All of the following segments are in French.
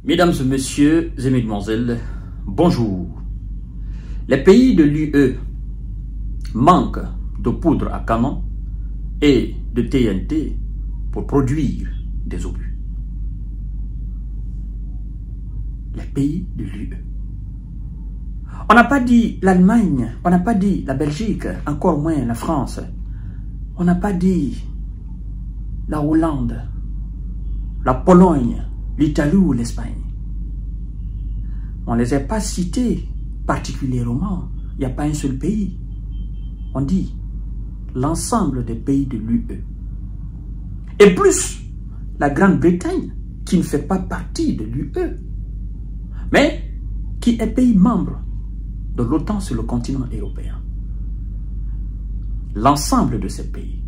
Mesdames et messieurs et mesdemoiselles, bonjour. Les pays de l'UE manquent de poudre à canon et de TNT pour produire des obus. Les pays de l'UE. On n'a pas dit l'Allemagne, on n'a pas dit la Belgique, encore moins la France. On n'a pas dit la Hollande, la Pologne, l'Italie ou l'Espagne. On ne les a pas cités particulièrement. Il n'y a pas un seul pays. On dit l'ensemble des pays de l'UE. Et plus la Grande-Bretagne, qui ne fait pas partie de l'UE, mais qui est pays membre de l'OTAN sur le continent européen. L'ensemble de ces pays,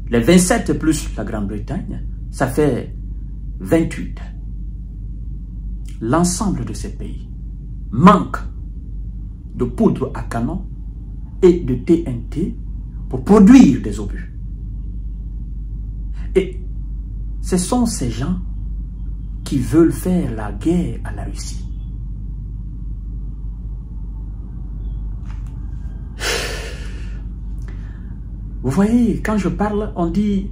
les 27 plus la Grande-Bretagne, ça fait 28. L'ensemble de ces pays manque de poudre à canon et de TNT pour produire des obus. Et ce sont ces gens qui veulent faire la guerre à la Russie. Vous voyez, quand je parle, on dit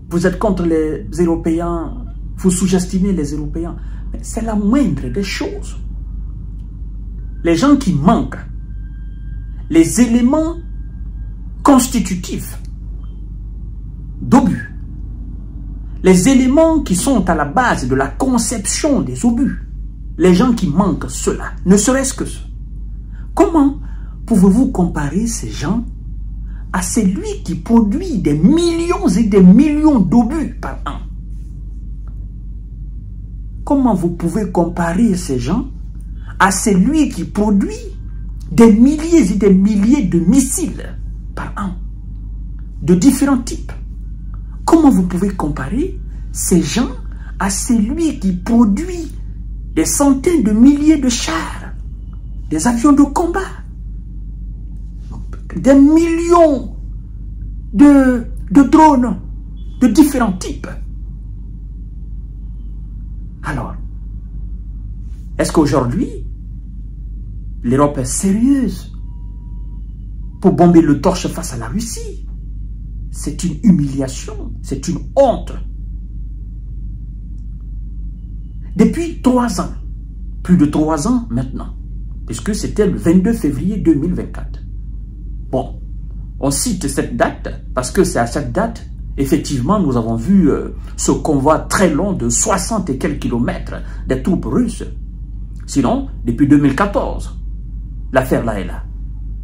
vous êtes contre les Européens, vous sous-estimez les Européens. C'est la moindre des choses. Les gens qui manquent les éléments constitutifs d'obus, les éléments qui sont à la base de la conception des obus, les gens qui manquent cela, ne serait-ce que ça. Comment pouvez-vous comparer ces gens à celui qui produit des millions et des millions d'obus par an? Comment vous pouvez comparer ces gens à celui qui produit des milliers et des milliers de missiles par an, de différents types? Comment vous pouvez comparer ces gens à celui qui produit des centaines de milliers de chars, des avions de combat, des millions de drones de différents types? Alors, est-ce qu'aujourd'hui, l'Europe est sérieuse pour bomber le torche face à la Russie? C'est une humiliation, c'est une honte. Depuis 3 ans, plus de 3 ans maintenant, puisque c'était le 22 février 2024. Bon, on cite cette date parce que c'est à cette date, effectivement, nous avons vu ce convoi très long de 60 et quelques kilomètres des troupes russes. Sinon, depuis 2014, l'affaire là est là.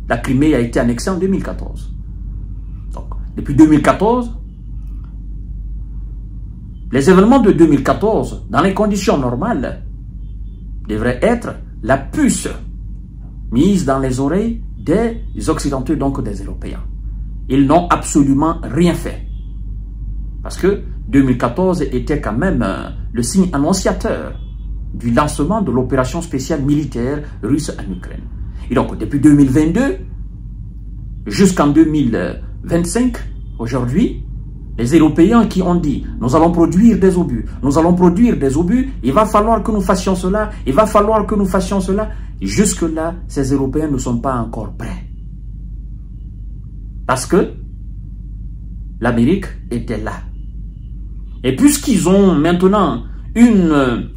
La Crimée a été annexée en 2014. Donc, depuis 2014, les événements de 2014, dans les conditions normales, devraient être la puce mise dans les oreilles des Occidentaux, donc des Européens. Ils n'ont absolument rien fait. Parce que 2014 était quand même le signe annonciateur du lancement de l'opération spéciale militaire russe en Ukraine. Et donc, depuis 2022 jusqu'en 2025, aujourd'hui, les Européens qui ont dit « nous allons produire des obus, nous allons produire des obus, il va falloir que nous fassions cela, il va falloir que nous fassions cela », jusque-là, ces Européens ne sont pas encore prêts. Parce que l'Amérique était là. Et puisqu'ils ont maintenant une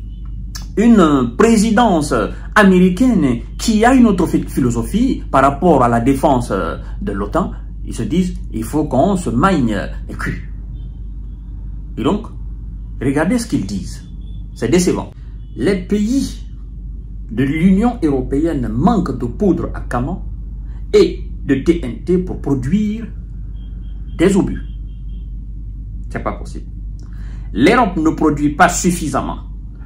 présidence américaine qui a une autre philosophie par rapport à la défense de l'OTAN, ils se disent il faut qu'on se magne les culs. Et donc, regardez ce qu'ils disent. C'est décevant. Les pays de l'Union européenne manquent de poudre à canon et de TNT pour produire des obus. C'est pas possible. L'Europe ne produit pas suffisamment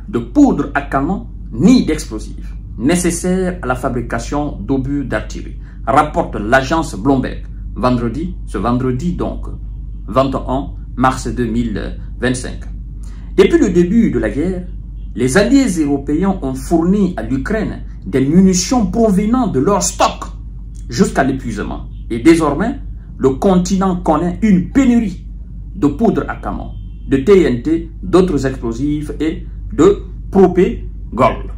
de poudre à canon ni d'explosifs nécessaires à la fabrication d'obus d'artillerie, rapporte l'agence Bloomberg ce vendredi donc, 21 mars 2025. Depuis le début de la guerre, les alliés européens ont fourni à l'Ukraine des munitions provenant de leur stock jusqu'à l'épuisement. Et désormais, le continent connaît une pénurie de poudre à canon, de TNT, d'autres explosifs et de propégol.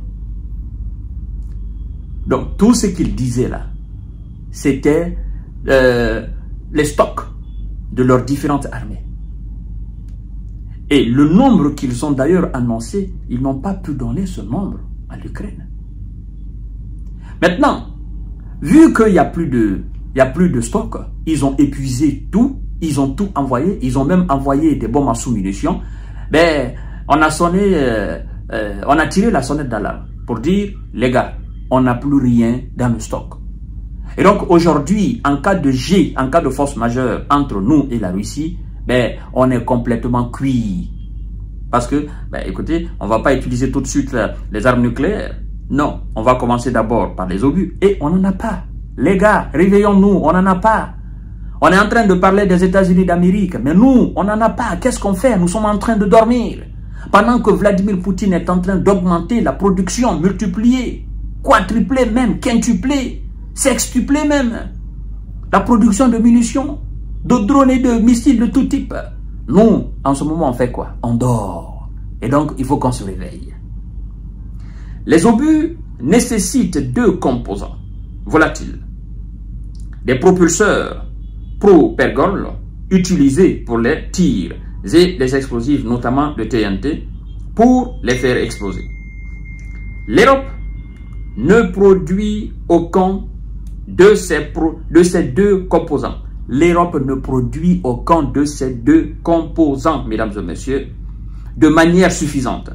Donc, tout ce qu'il disait là, c'était les stocks de leurs différentes armées. Et le nombre qu'ils ont d'ailleurs annoncé, ils n'ont pas pu donner ce nombre à l'Ukraine. Maintenant, vu qu'il n'y a plus de stock, ils ont épuisé tout, ils ont tout envoyé, ils ont même envoyé des bombes à sous-munitions. Ben, on a tiré la sonnette d'alarme pour dire, les gars, on n'a plus rien dans le stock. Et donc aujourd'hui, en cas de jet, en cas de force majeure entre nous et la Russie, ben, on est complètement cuit. Parce que, ben, écoutez, on ne va pas utiliser tout de suite les armes nucléaires. Non, on va commencer d'abord par les obus. Et on n'en a pas. Les gars, réveillons-nous, on n'en a pas. On est en train de parler des États-Unis d'Amérique, mais nous, on n'en a pas. Qu'est-ce qu'on fait? Nous sommes en train de dormir. Pendant que Vladimir Poutine est en train d'augmenter la production, multiplier, quadrupler même, quintupler, sextupler même, la production de munitions, de drones et de missiles de tout type. Nous, en ce moment, on fait quoi? On dort. Et donc, il faut qu'on se réveille. Les obus nécessitent deux composants volatiles. Des propulseurs pro-pergol utilisés pour les tirs et les explosifs, notamment le TNT, pour les faire exploser. L'Europe ne produit aucun de ces deux composants. L'Europe ne produit aucun de ces deux composants, mesdames et messieurs, de manière suffisante.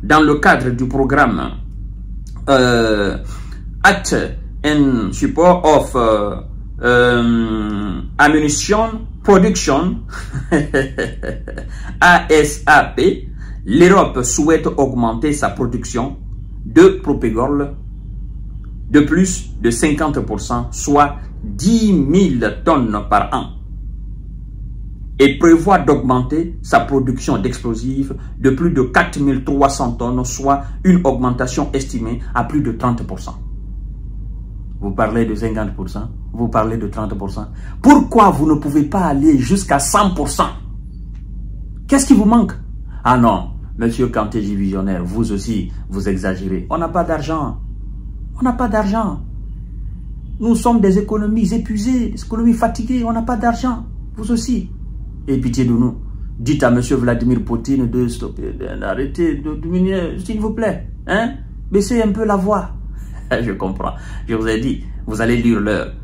Dans le cadre du programme Act in Support of Ammunition Production, ASAP, l'Europe souhaite augmenter sa production de propégol de plus de 50%, soit 10 000 tonnes par an, et prévoit d'augmenter sa production d'explosifs de plus de 4 300 tonnes, soit une augmentation estimée à plus de 30%. Vous parlez de 50%, vous parlez de 30%. Pourquoi vous ne pouvez pas aller jusqu'à 100%? Qu'est-ce qui vous manque? Ah non, monsieur Kanteji visionnaire, vous aussi, vous exagérez. On n'a pas d'argent. On n'a pas d'argent. Nous sommes des économies épuisées, des économies fatiguées, on n'a pas d'argent. Vous aussi. Et pitié de nous. Dites à monsieur Vladimir Poutine de stopper, d'arrêter, de diminuer, s'il vous plaît. Hein? Baissez un peu la voix. Je comprends. Je vous ai dit, vous allez lire l'heure.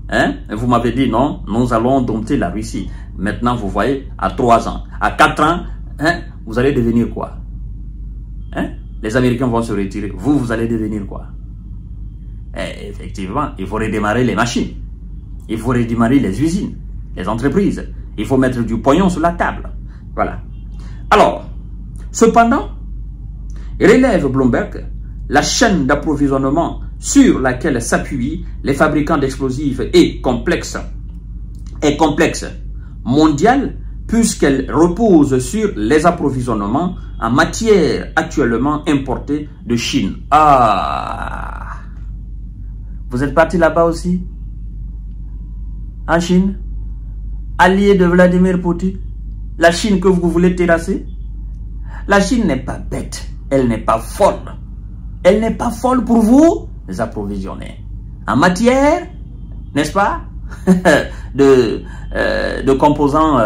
Hein? Vous m'avez dit non, nous allons dompter la Russie. Maintenant, vous voyez, à 3 ans, à 4 ans, hein, vous allez devenir quoi? Hein? Les Américains vont se retirer. Vous allez devenir quoi? Et effectivement, il faut redémarrer les machines. Il faut redémarrer les usines, les entreprises. Il faut mettre du pognon sur la table. Voilà. Alors, cependant, relève Bloomberg, la chaîne d'approvisionnement sur laquelle s'appuient les fabricants d'explosifs est complexe mondiale, puisqu'elle repose sur les approvisionnements en matière actuellement importée de Chine. Ah! Vous êtes parti là-bas aussi? En Chine? Allié de Vladimir Poutine? La Chine que vous voulez terrasser? La Chine n'est pas bête. Elle n'est pas folle. Elle n'est pas folle pour vous approvisionner. En matière, n'est-ce pas? de composants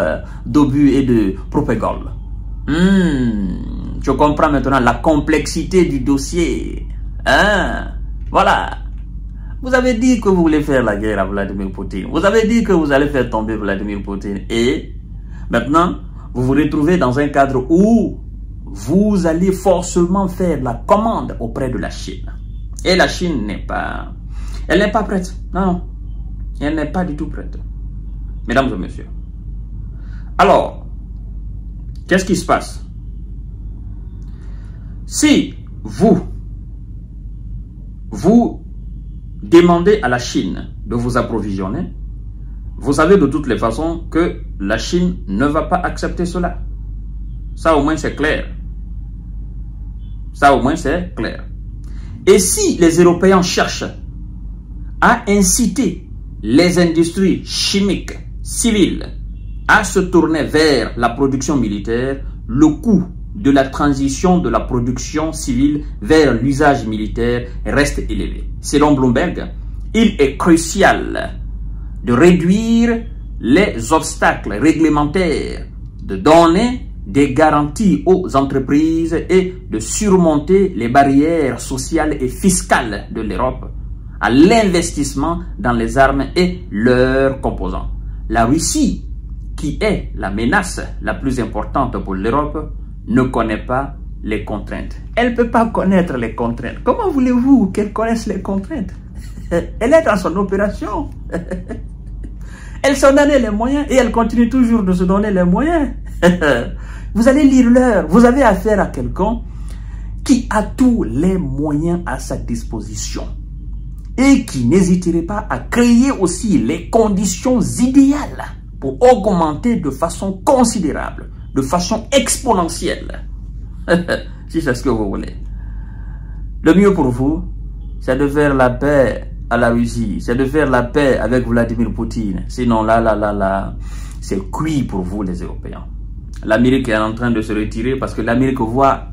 d'obus et de propégol. Je comprends maintenant la complexité du dossier. Hein? Voilà. Vous avez dit que vous voulez faire la guerre à Vladimir Poutine. Vous avez dit que vous allez faire tomber Vladimir Poutine. Et maintenant, vous vous retrouvez dans un cadre où vous allez forcément faire la commande auprès de la Chine. Et la Chine n'est pas... Elle n'est pas prête. Non. Elle n'est pas du tout prête. Mesdames et messieurs. Alors, qu'est-ce qui se passe? Si vous demandez à la Chine de vous approvisionner, vous savez de toutes les façons que la Chine ne va pas accepter cela. Ça au moins c'est clair. Ça au moins c'est clair. Et si les Européens cherchent à inciter les industries chimiques civiles à se tourner vers la production militaire, le coût de la transition de la production civile vers l'usage militaire reste élevé. Selon Bloomberg, il est crucial de réduire les obstacles réglementaires, de donner des garanties aux entreprises et de surmonter les barrières sociales et fiscales de l'Europe à l'investissement dans les armes et leurs composants. La Russie, qui est la menace la plus importante pour l'Europe, ne connaît pas les contraintes. Elle ne peut pas connaître les contraintes. Comment voulez-vous qu'elle connaisse les contraintes? Elle est dans son opération. Elle s'en donnait les moyens et elle continue toujours de se donner les moyens. Vous allez lire l'heure. Vous avez affaire à quelqu'un qui a tous les moyens à sa disposition et qui n'hésiterait pas à créer aussi les conditions idéales pour augmenter de façon considérable, de façon exponentielle. Si c'est ce que vous voulez. Le mieux pour vous, c'est de faire la paix à la Russie, c'est de faire la paix avec Vladimir Poutine. Sinon, là, c'est cuit pour vous les Européens. L'Amérique est en train de se retirer parce que l'Amérique voit,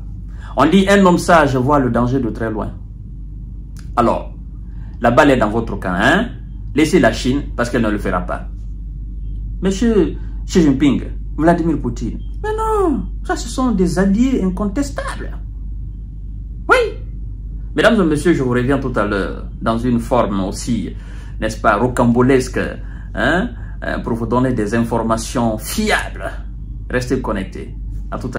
on dit un homme sage voit le danger de très loin. Alors, la balle est dans votre camp, hein? Laissez la Chine parce qu'elle ne le fera pas. Monsieur Xi Jinping, Vladimir Poutine, mais non, ça ce sont des alliés incontestables. Oui. Mesdames et messieurs, je vous reviens tout à l'heure dans une forme aussi, n'est-ce pas, rocambolesque, hein, pour vous donner des informations fiables. Restez connectés. À tout à l'heure.